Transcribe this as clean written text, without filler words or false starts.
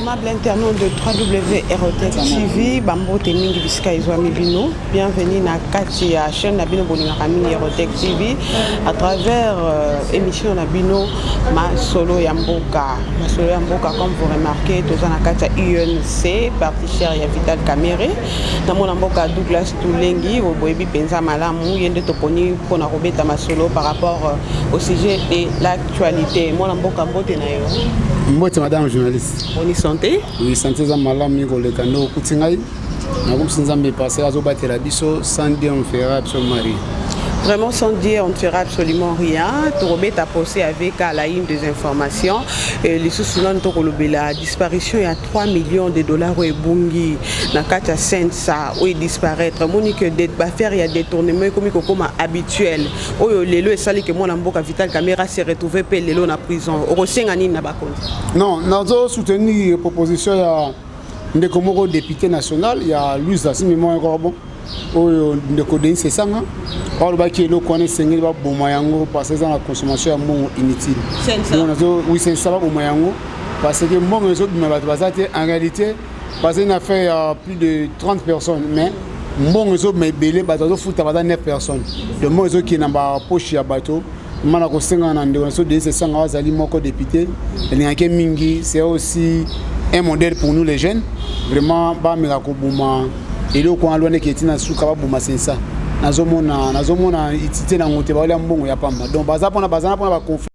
amables internautes de www.ROTEC TV, Bambo Temingi Bisca Izwami Bino. Bienvenue dans la chaîne Nabino Boningakamini ROTEC TV à travers émission Nabino Ma Solo Yamboka. Ma Solo Yamboka, comme vous remarquez, tous en Akatia UNC, parti cher ya Vital Kamere. Dans mon Amboka Douglas Toulengi, au Boebi Penza Malamu, Yende Toponi, pour Robeta Ma Solo par rapport au sujet de l'actualité. Mon Amboka Mbote Nayo. Mbote madame journaliste. On y santé? Oui, santé za malamu ko le kando kutingai. Na ko sinzambe passer azo batela biso sans dire on fera absolument rien. Vraiment sans dire on ne fera absolument rien. Torobet a posé avec à la une des informations. Les sous-soulans de la disparition il y a 3 millions de dollars au Ebungi. Dans 4 cents ça où il disparaître. Monique il y a détournement comme habituel. Oh les lois sali que mon amboka Vital Kamere s'est retrouvé pe les lois en prison. Orosengani na bakon. Non, nous soutenir proposition ya ndeko député national, il y a Louis Zassi mémoire encore bon. De coder c'est ça hein par le bas qui est le connaît sengeli ba bomayango parce que dans la consommation ya mon inutile oui c'est ça ba bomayango parce que mon réseau en réalité parce qu'il a fait plus de 30 personnes mais mon réseau mais belé bateau foot à 9 personnes de mon réseau qui n'a pas poche ya bateau mana ko senga na ndeko so de c'est ça azali moko député il y a que mingi c'est aussi un modèle pour nous les jeunes vraiment ba mirako boma et le coin loin qui est dans sous capable boma c'est ça nazomona itité na ngote ba le mbongo ya pamba donc baza pona bazana pona ba conflit